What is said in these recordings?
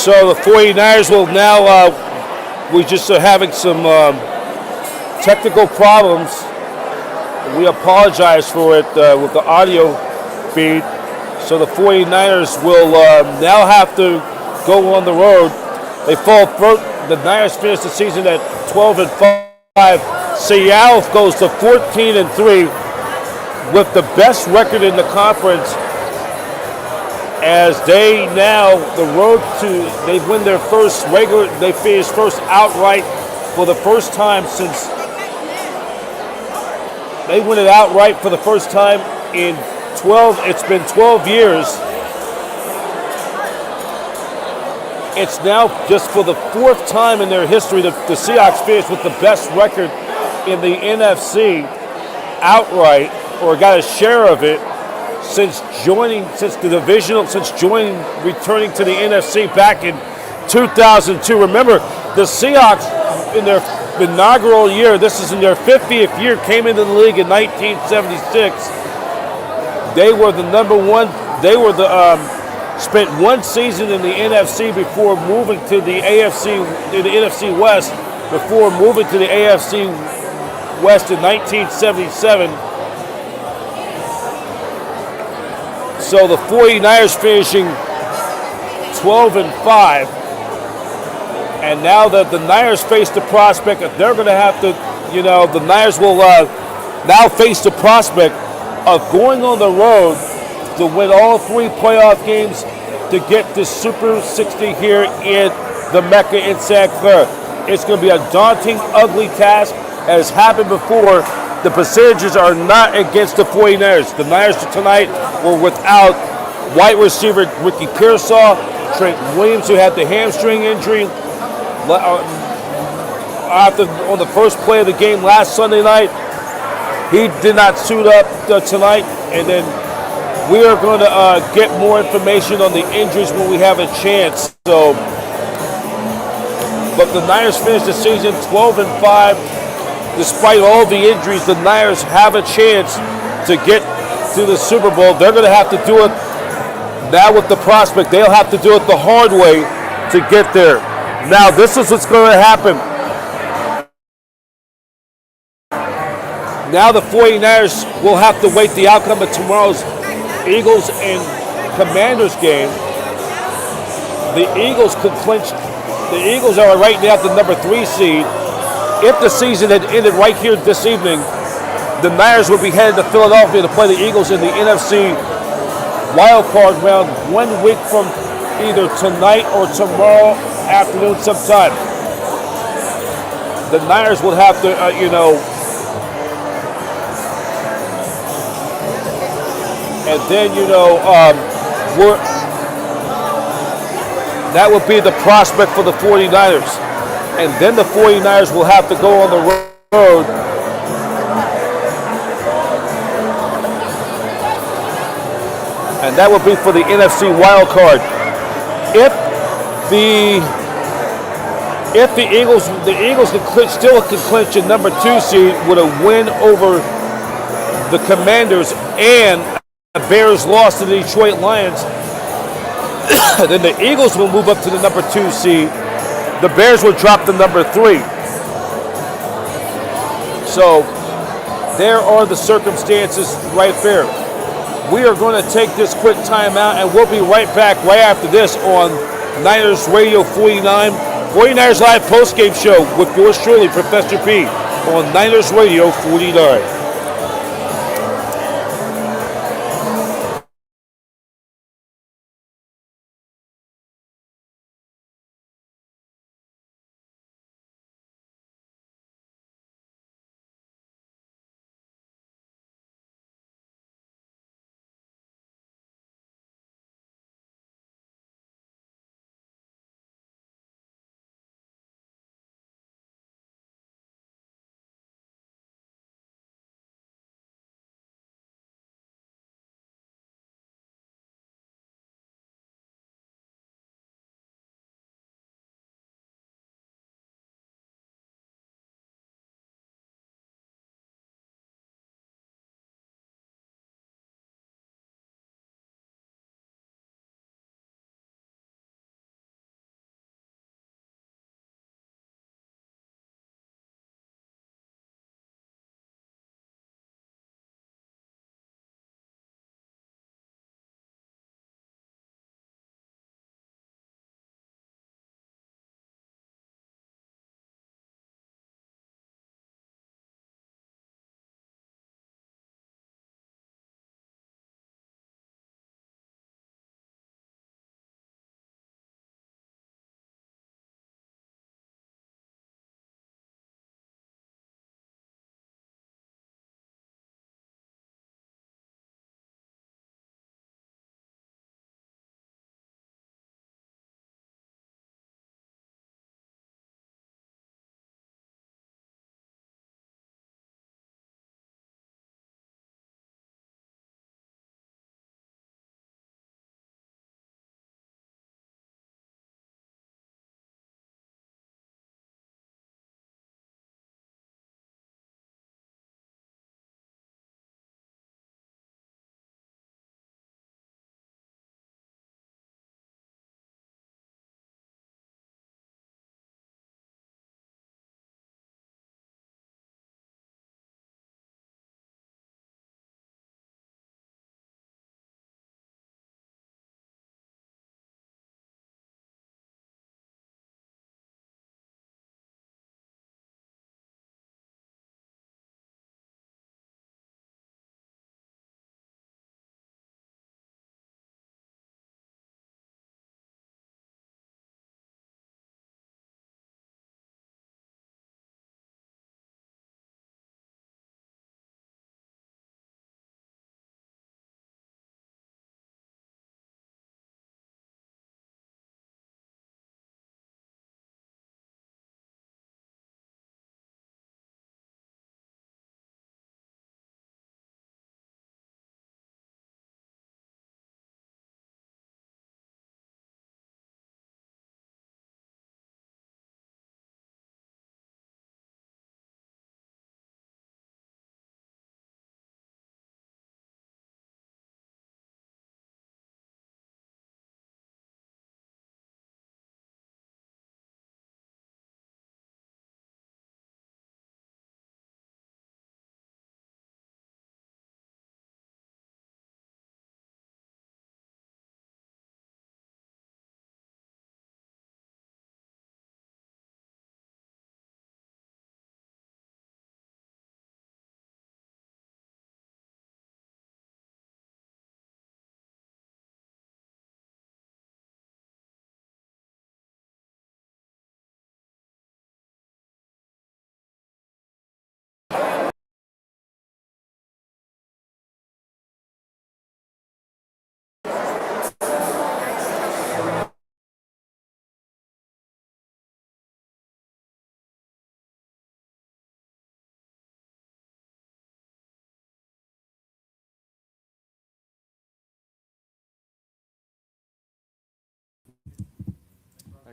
So the 49ers will now, we just are having some technical problems. We apologize for it with the audio feed. So the 49ers will now have to go on the road. They fall through. The Niners finished the season at 12-5. Seattle goes to 14-3 with the best record in the conference, as they now the road to they win their first regular. They finish first outright for the first time since they win it outright for the first time in 12. It's been 12 years. It's now just for the fourth time in their history that the Seahawks finished with the best record in the NFC outright, or got a share of it, returning to the NFC back in 2002. Remember, the Seahawks in their inaugural year, this is in their 50th year, came into the league in 1976. They were the number one. They were spent one season in the NFC before moving to the NFC West, before moving to the AFC West in 1977. So the 49ers finishing 12-5. And now that the Niners face the prospect, they're going to have to, the Niners will now face the prospect of going on the road to win all three playoff games to get this Super 60 here in the Mecca in Santa Clara. It's going to be a daunting, ugly task. As happened before, the percentages are not against the 49ers. The Niners tonight were without wide receiver Ricky Pearsall, Trent Williams, who had the hamstring injury on the first play of the game last Sunday night. He did not suit up tonight, and then we are going to get more information on the injuries when we have a chance. But the Niners finished the season 12-5. Despite all the injuries, the Niners have a chance to get to the Super Bowl. They're going to have to do it now with the prospect. They'll have to do it the hard way to get there. Now, this is what's going to happen. Now the 49ers will have to wait the outcome of tomorrow's Eagles and Commanders game. The Eagles could clinch. The Eagles are right now the number 3 seed. If the season had ended right here this evening, the Niners would be headed to Philadelphia to play the Eagles in the NFC wild card round 1 week from either tonight or tomorrow afternoon sometime. The Niners would have to, and then, that would be the prospect for the 49ers. And then the 49ers will have to go on the road and that would be for the NFC wild card. If the Eagles still can clinch a number 2 seed with a win over the Commanders and the Bears lost to the Detroit Lions, then the Eagles will move up to the number 2 seed. The Bears will drop to number 3. So there are the circumstances right there. We are going to take this quick timeout, and we'll be right back right after this on Niners Radio 49. 49ers Live postgame show with yours truly, Professor P, on Niners Radio 49.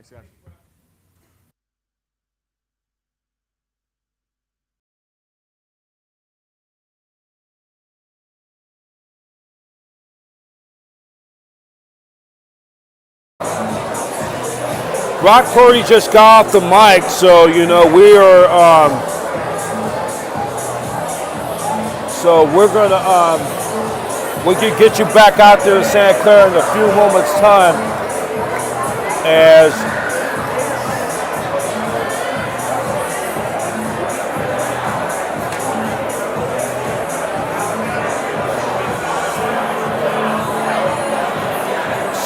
Thanks, guys. Brock Purdy just got off the mic, so we are. So we're gonna. We can get you back out there in Santa Clara in a few moments' time, as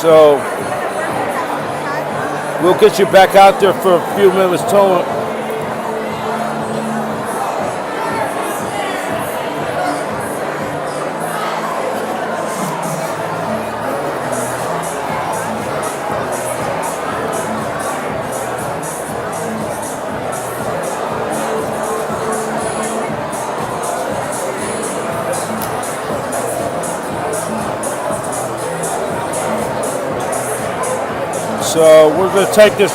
so. We'll get you back out there for a few minutes. So we're going to take this.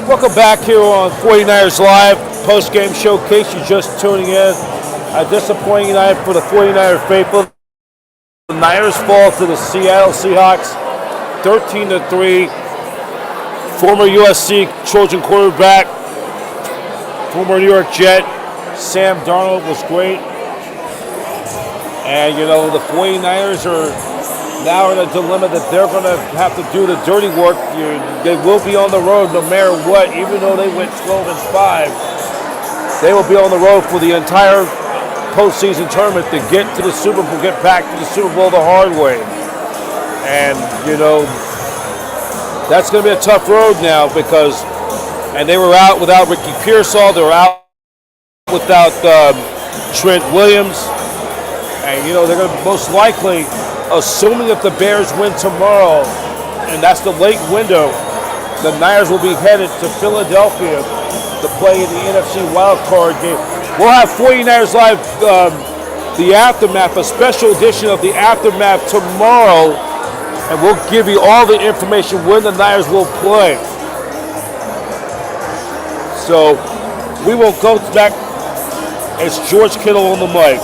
Welcome back here on 49ers Live, post-game showcase. You're just tuning in. A disappointing night for the 49er faithful. The Niners fall to the Seattle Seahawks, 13-3. Former USC Trojan quarterback, former New York Jet, Sam Darnold was great. And, the 49ers are now in a dilemma that they're going to have to do the dirty work. They will be on the road no matter what. Even though they went 12-5, they will be on the road for the entire postseason tournament to get to the Super Bowl, get back to the Super Bowl the hard way. And, that's going to be a tough road now and they were out without Ricky Pearsall. They were out without Trent Williams. And, they're going to most likely, assuming if the Bears win tomorrow, and that's the late window, the Niners will be headed to Philadelphia to play in the NFC Wild Card game. We'll have 49ers Live, the Aftermath, a special edition of the Aftermath tomorrow, and we'll give you all the information when the Niners will play. So we will go back. It's George Kittle on the mic.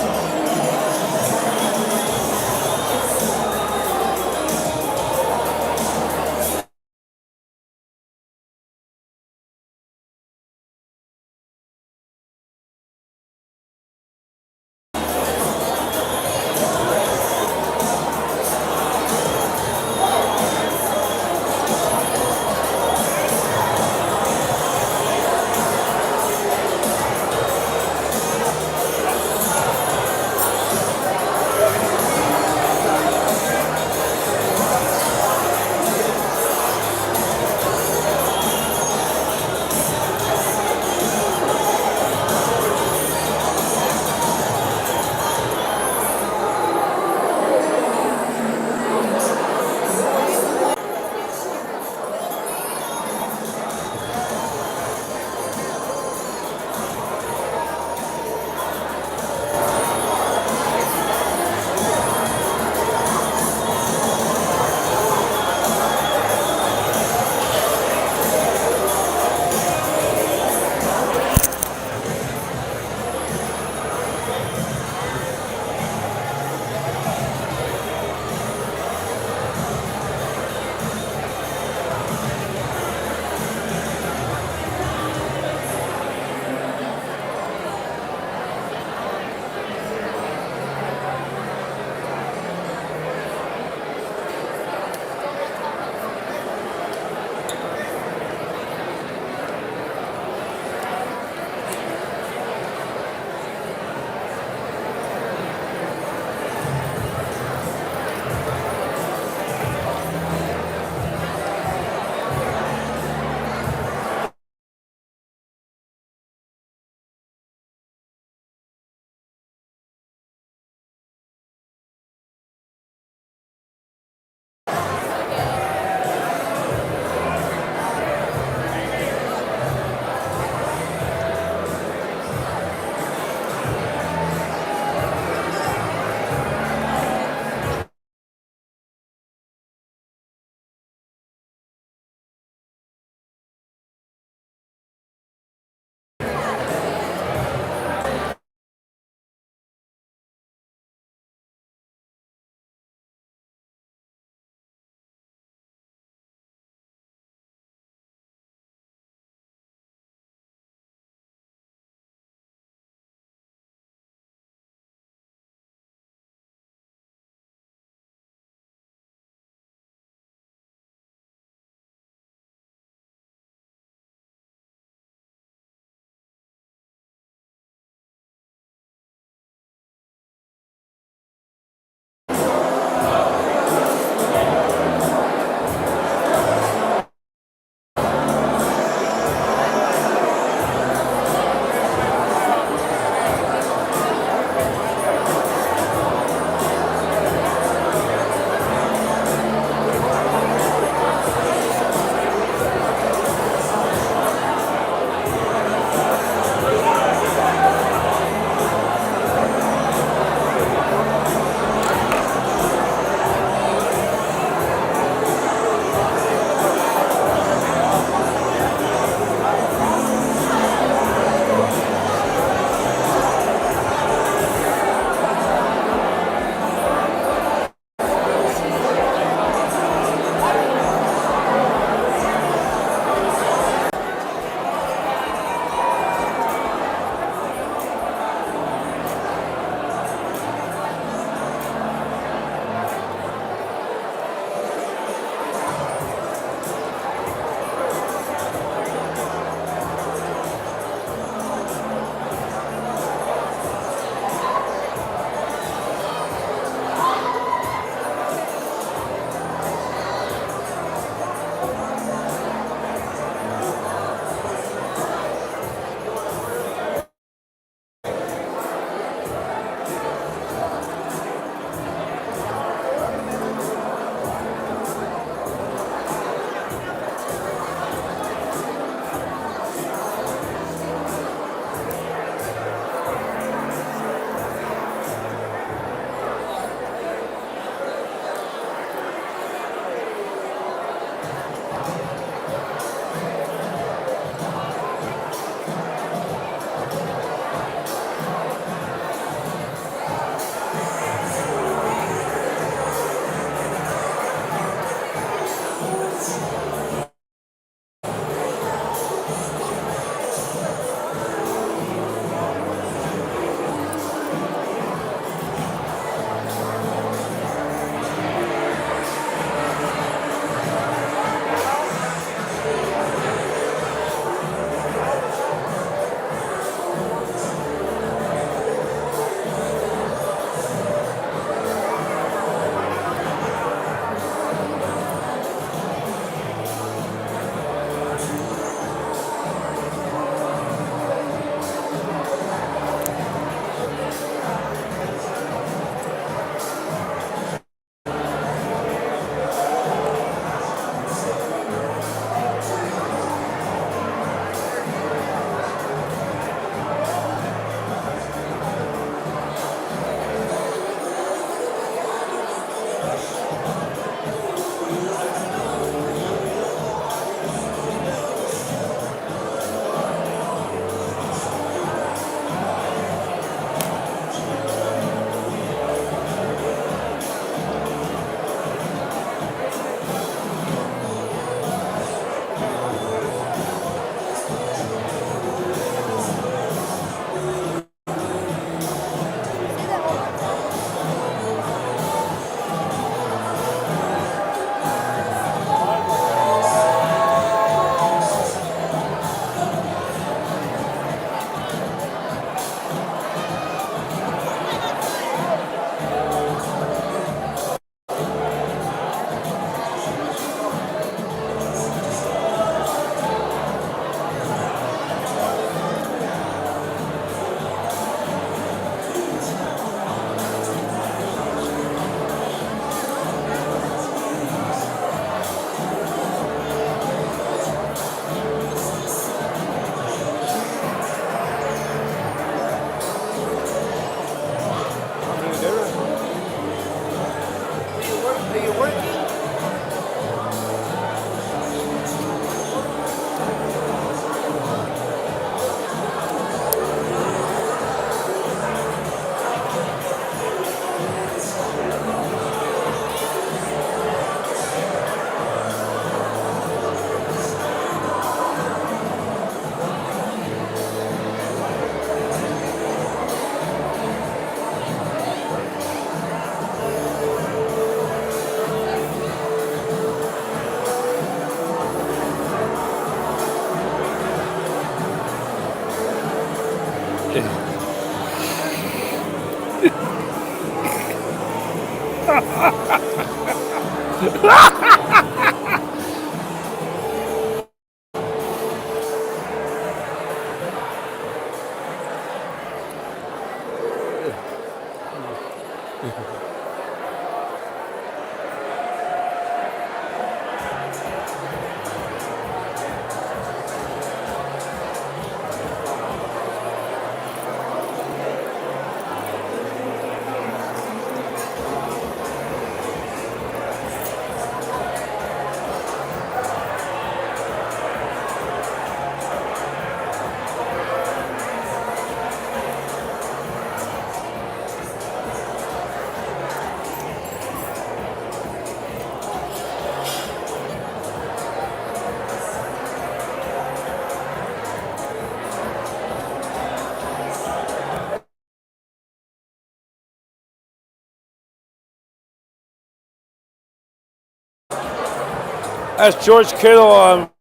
As George Kittle,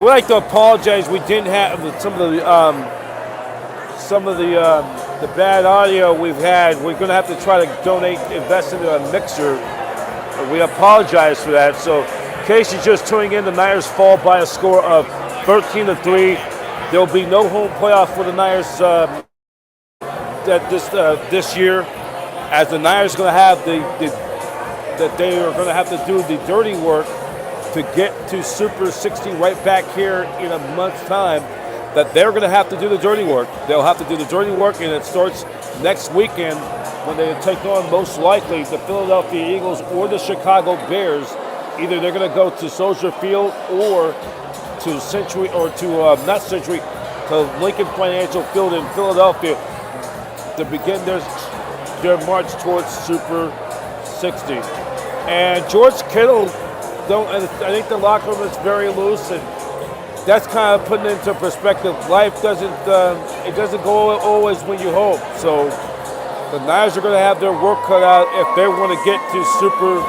we'd like to apologize. We didn't have some of the bad audio we've had. We're going to have to try to invest into a mixer. We apologize for that. So, in case you're just tuning in, the Niners fall by a score of 13-3. There'll be no home playoff for the Niners this year, as the Niners are going to have that they are going to have to do the dirty work to get to Super 60 right back here in a month's time. That they're going to have to do the dirty work. They'll have to do the dirty work, and it starts next weekend when they take on, most likely, the Philadelphia Eagles or the Chicago Bears. Either they're going to go to Soldier Field or to Century, or to not Century, to Lincoln Financial Field in Philadelphia to begin their march towards Super 60. And George Kittle, I think the locker room is very loose, and that's kind of putting into perspective. Life doesn't go always when you hope. So the Niners are going to have their work cut out if they want to get to Super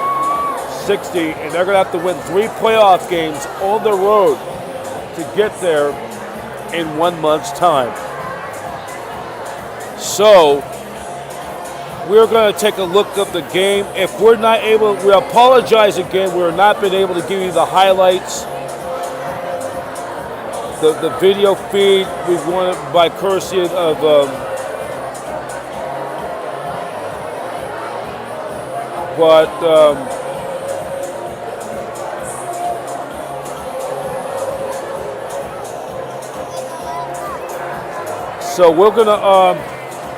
60, and they're going to have to win 3 playoff games on the road to get there in 1 month's time. So we're going to take a look at the game. If we're not able, we apologize again. We're not been able to give you the highlights. The video feed we've won by courtesy of so we're gonna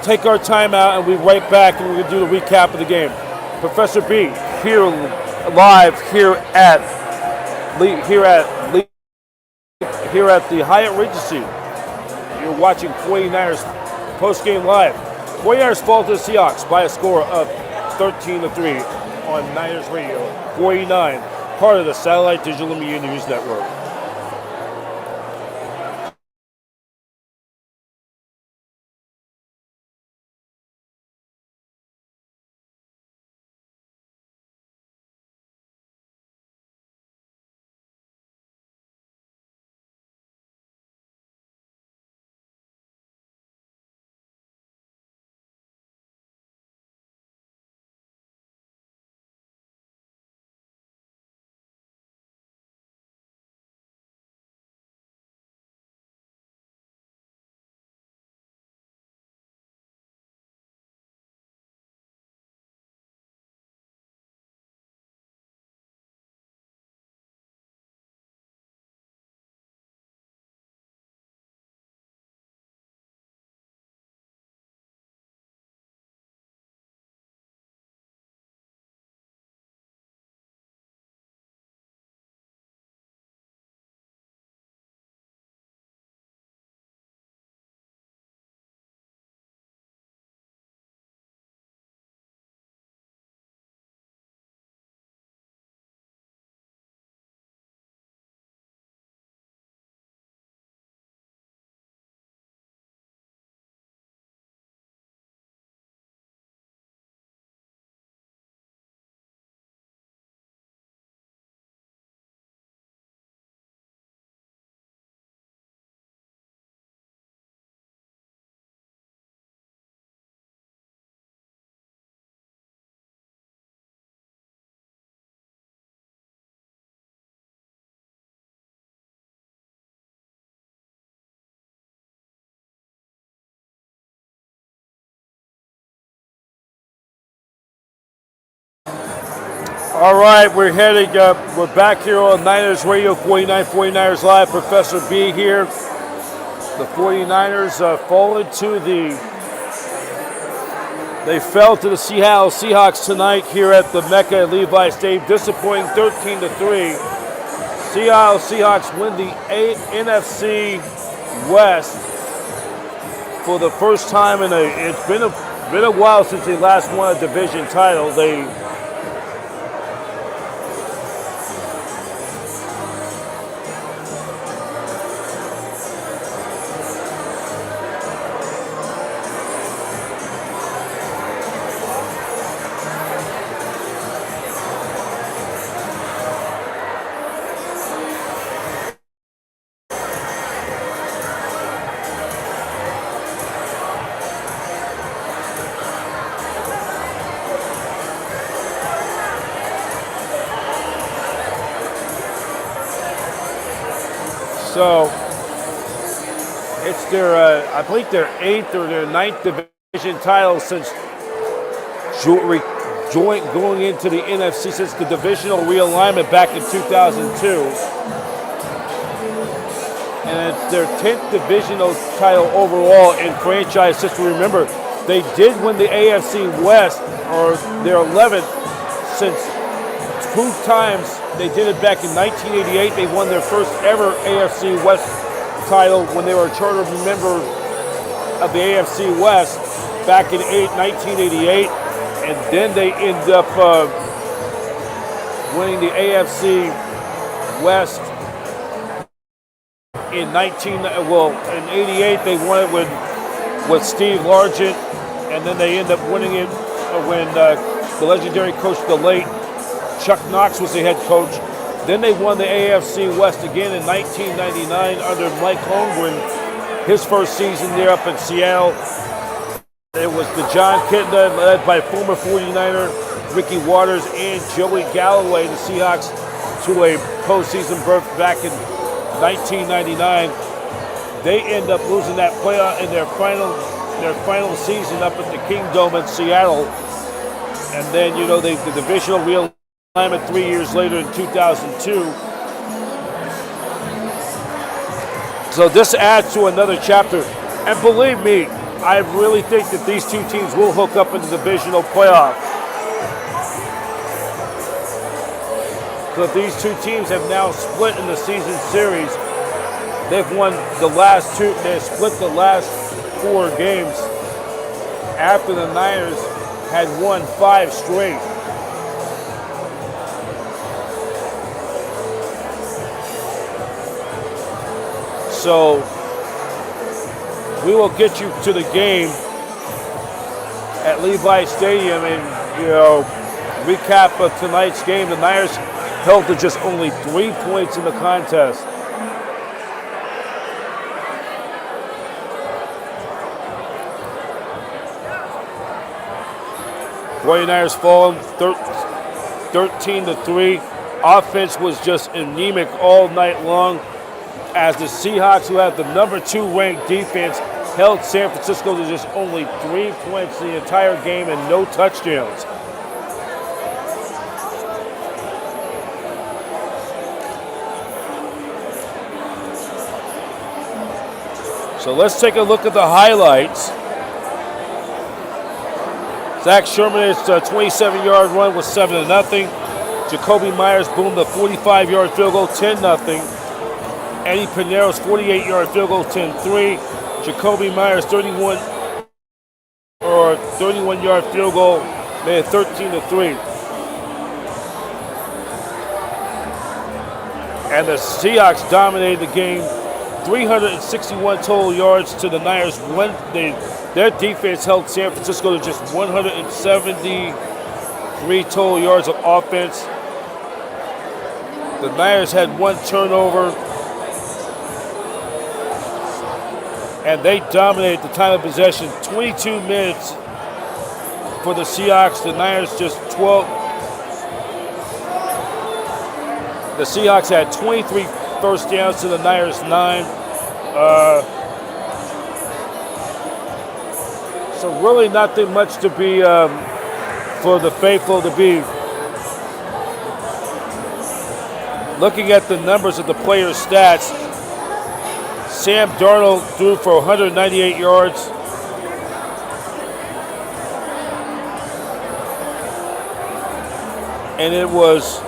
take our time out and we'll be right back, and we're gonna do the recap of the game. Professor B here live here at the Hyatt Regency. You're watching 49ers post-game live. 49ers fall to the Seahawks by a score of 13-3 on Niners Radio 49, part of the Satellite Digital Media News Network. All right, we're heading up. We're back here on Niners Radio 49ers Live. Professor B here. The 49ers they fell to the Seattle Seahawks tonight here at the Mecca at Levi Stadium. Disappointing 13-3. Seattle Seahawks win the NFC West for the first time it's been a while since they last won a division title. So it's their, I believe their 8th or their 9th division title since going into the NFC since the divisional realignment back in 2002. And it's their 10th divisional title overall in franchise history. Remember, they did win the AFC West, or their 11th since 2 times. They did it back in 1988. They won their first ever AFC West title when they were a charter member of the AFC West back in 1988. And then they end up winning the AFC West in 88. They won it with Steve Largent, and then they end up winning it when the legendary coach, the late Chuck Knox, was the head coach. Then they won the AFC West again in 1999 under Mike Holmgren, his first season there up in Seattle. It was the John Kitna, led by former 49er Ricky Waters and Joey Galloway, the Seahawks, to a postseason berth back in 1999. They end up losing that playoff in their final season up at the Kingdome in Seattle. And then, the divisional realignment 3 years later in 2002. So this adds to another chapter. And believe me, I really think that these two teams will hook up in the divisional playoff. So these two teams have now split in the season series. They've won the last two. They split the last 4 games after the Niners had won 5 straight. So we will get you to the game at Levi Stadium and, recap of tonight's game. The Niners held to just only 3 points in the contest. The 49ers falling 13-3. Offense was just anemic all night long as the Seahawks, who have the number 2 ranked defense, held San Francisco to just only 3 points the entire game and no touchdowns. So let's take a look at the highlights. Zach Sherman's 27-yard run was 7-0. Jacoby Myers boomed a 45-yard field goal, 10-0. Eddie Pinero's 48-yard field goal, 10-3. Jacoby Myers' 31-yard field goal made it 13-3. And the Seahawks dominated the game. 361 total yards to the Niners. Their defense held San Francisco to just 173 total yards of offense. The Niners had 1 turnover. And they dominated the time of possession. 22 minutes for the Seahawks. The Niners just 12. The Seahawks had 23 first downs to the Niners 9. So really nothing much to be for the faithful to be looking at the numbers of the players' stats. Sam Darnold threw for 198 yards. And it was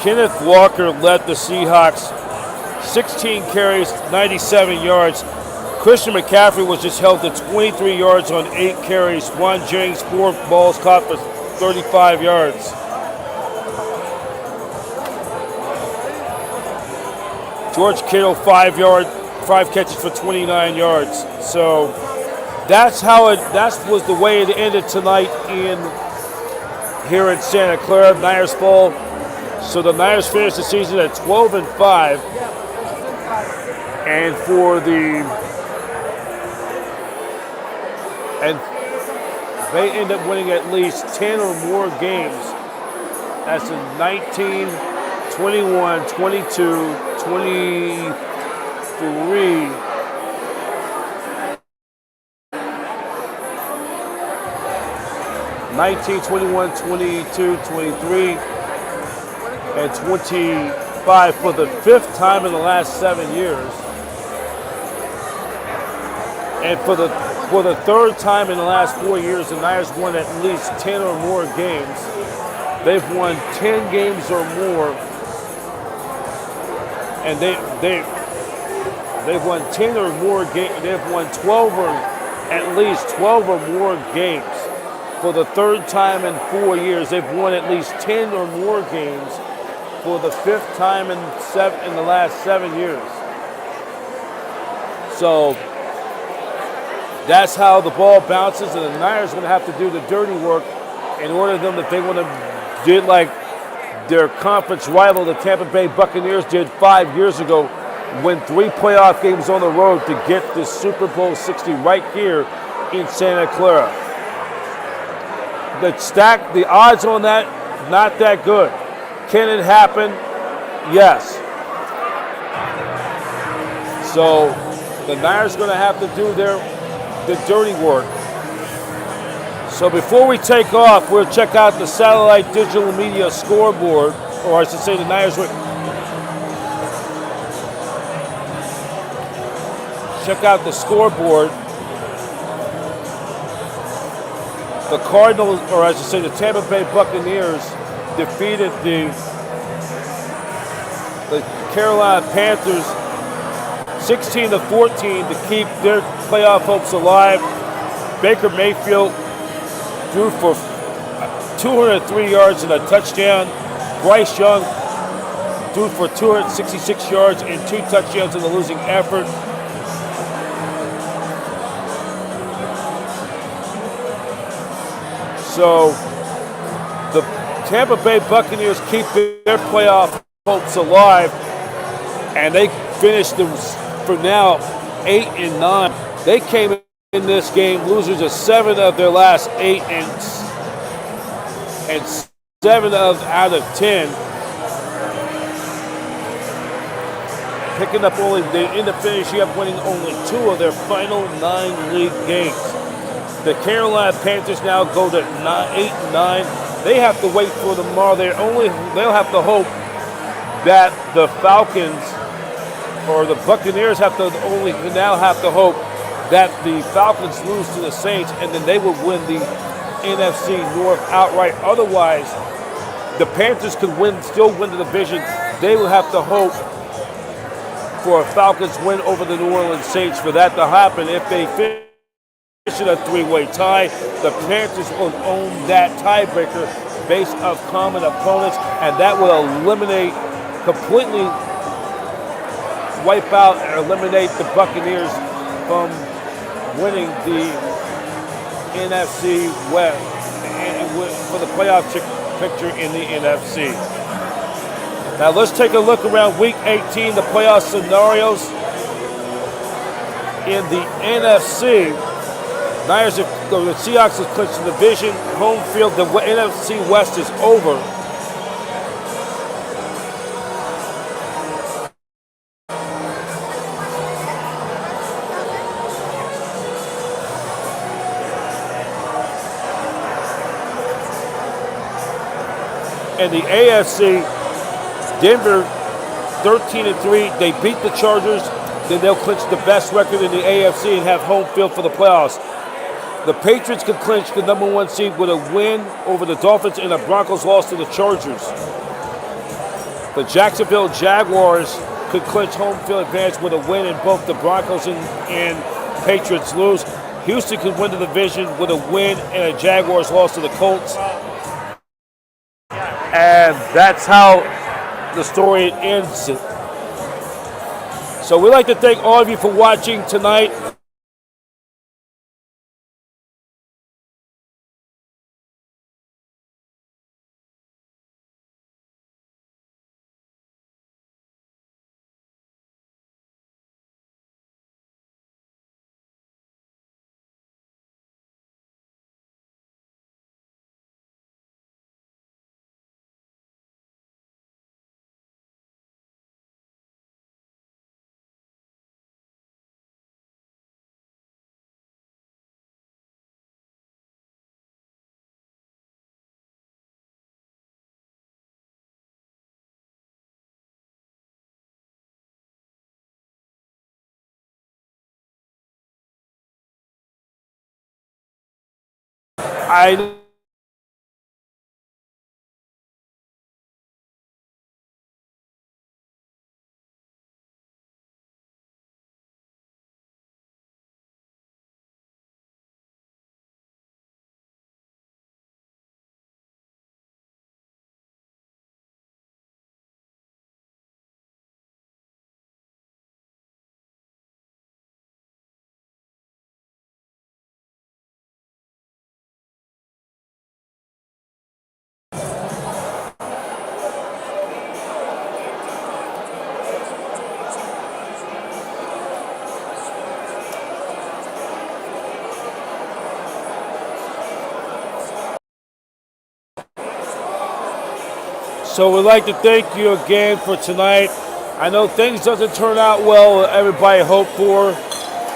Kenneth Walker led the Seahawks. 16 carries, 97 yards. Christian McCaffrey was just held to 23 yards on 8 carries. Juan Jennings, 4 balls caught for 35 yards. George Kittle, 5 catches for 29 yards. So that was the way it ended tonight here in Santa Clara. Niners fall. So the Niners finished the season at 12-5. And they end up winning at least 10 or more games. That's in 19, 21, 22, 23. 19, 21, 22, 23, and 25 for the fifth time in the last 7 years. And for the third time in the last 4 years, the Niners won at least 10 or more games. They've won 10 games or more, and they've won 10 or more games. They've won 12 or at least 12 or more games. For the third time in 4 years, they've won at least 10 or more games for the fifth time in the last 7 years. So that's how the ball bounces, and the Niners are going to have to do the dirty work in order for them, if they want to do like their conference rival, the Tampa Bay Buccaneers, did 5 years ago, win 3 playoff games on the road to get the Super Bowl 60 right here in Santa Clara. The odds on that, not that good. Can it happen? Yes. So the Niners are going to have to do the dirty work. So before we take off, we'll check out the satellite digital media scoreboard, or I should say the Niners. Check out the scoreboard. The Cardinals, or I should say the Tampa Bay Buccaneers, defeated the Carolina Panthers 16-14 to keep their playoff hopes alive. Baker Mayfield threw for 203 yards and a touchdown. Bryce Young threw for 266 yards and 2 touchdowns in the losing effort. So the Tampa Bay Buccaneers keep their playoff hopes alive, and they finished them for now 8-9. They came in this game losers of 7 of their last 8 and 7 out of 10. Picking up they end up finishing up winning only 2 of their final 9 league games. The Carolina Panthers now go to 8-9. They have to wait for tomorrow. They'll have to hope that the Falcons or the Buccaneers now have to hope that the Falcons lose to the Saints, and then they will win the NFC North outright. Otherwise, the Panthers could still win the division. They will have to hope for a Falcons win over the New Orleans Saints for that to happen. If they finish in a 3-way tie, the Panthers will own that tiebreaker based of common opponents, and that will completely wipe out and eliminate the Buccaneers from winning the NFC West for the playoff picture in the NFC. Now let's take a look around Week 18, the playoff scenarios in the NFC. The Seahawks have clinched the division. Home field, the NFC West is over. And the AFC, Denver 13-3. They beat the Chargers. Then they'll clinch the best record in the AFC and have home field for the playoffs. The Patriots could clinch the number 1 seed with a win over the Dolphins and a Broncos loss to the Chargers. The Jacksonville Jaguars could clinch home field advantage with a win in both the Broncos and Patriots lose. Houston could win the division with a win and a Jaguars loss to the Colts. And that's how the story ends. So we'd like to thank all of you for watching tonight. I So we'd like to thank you again for tonight. I know things doesn't turn out well everybody hoped for.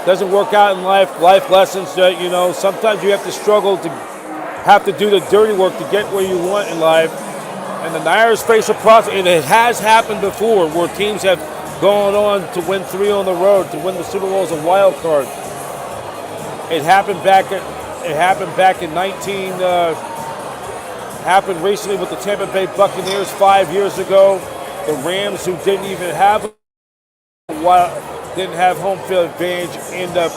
Doesn't work out in life. Life lessons that, sometimes you have to struggle to have to do the dirty work to get where you want in life. And the Niners face a process, and it has happened before where teams have gone on to win 3 on the road, to win the Super Bowl as a wild card. It happened back in 19 happened recently with the Tampa Bay Buccaneers 5 years ago. The Rams, who didn't have home field advantage, end up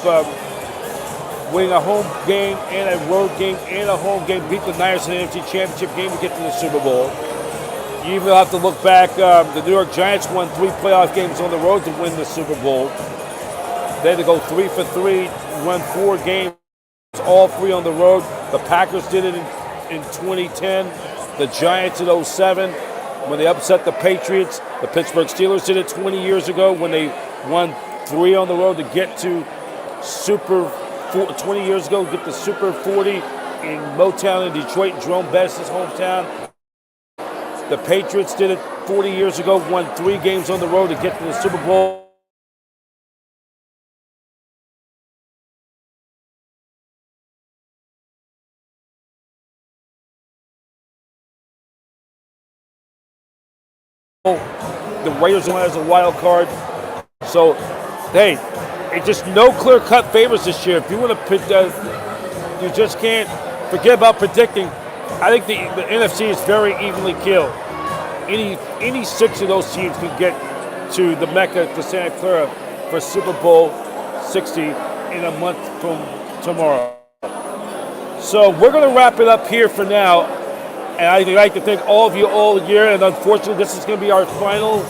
winning a home game and a road game and a home game, beat the Niners in the NFC Championship game to get to the Super Bowl. You even have to look back. The New York Giants won 3 playoff games on the road to win the Super Bowl. They had to go 3 for 3, won 4 games, all 3 on the road. The Packers did it in 2010, the Giants in 2007 when they upset the Patriots. The Pittsburgh Steelers did it 20 years ago when they won 3 on the road to get to 20 years ago, get the Super 40 in Motown in Detroit, Jerome Bettis' hometown. The Patriots did it 40 years ago, won 3 games on the road to get to the Super Bowl. The Raiders won as a wild card. So, hey, it's just no clear-cut favorites this year. If you want to, you just can't forget about predicting. I think the NFC is very evenly killed. Any 6 of those teams can get to the Mecca, to Santa Clara, for Super Bowl 60 in a month from tomorrow. So we're going to wrap it up here for now. And I'd like to thank all of you all year. And unfortunately, this is going to be our final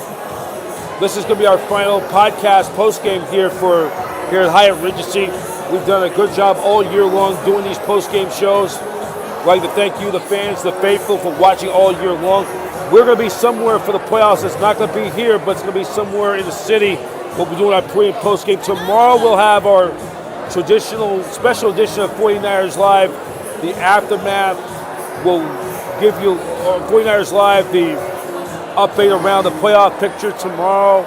podcast post-game here at Hyatt Regency. We've done a good job all year long doing these post-game shows. I'd like to thank you, the fans, the faithful, for watching all year long. We're going to be somewhere for the playoffs. It's not going to be here, but it's going to be somewhere in the city. We'll be doing our pre- and post-game. Tomorrow we'll have our traditional special edition of 49ers Live. The aftermath will give you 49ers Live, the update around the playoff picture tomorrow,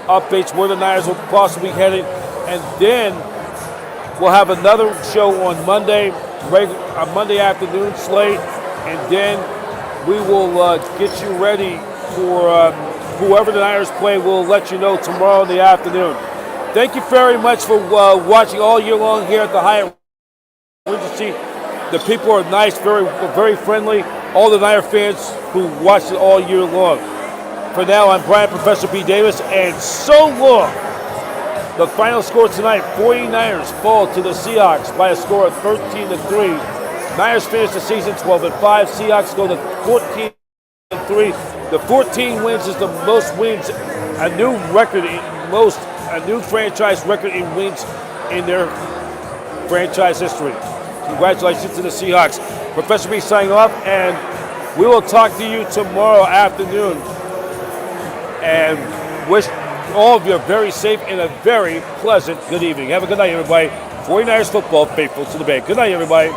updates where the Niners will possibly be headed, and then we'll have another show on Monday, a Monday afternoon slate, and then we will get you ready for whoever the Niners play. We'll let you know tomorrow in the afternoon. Thank you very much for watching all year long here at the Hyatt Regency. The people are nice, very, very friendly. All the Niner fans who watched it all year long. For now, I'm Brian Professor B. Davis, and so long. The final score tonight, 49ers fall to the Seahawks by a score of 13-3. Niners finish the season 12-5. Seahawks go to 14-3. The 14 wins is the most wins, a new franchise record in wins in their franchise history. Congratulations to the Seahawks. Professor B signing off, and we will talk to you tomorrow afternoon. And wish all of you a very safe and a very pleasant good evening. Have a good night, everybody. 49ers football faithful to the bank. Good night, everybody.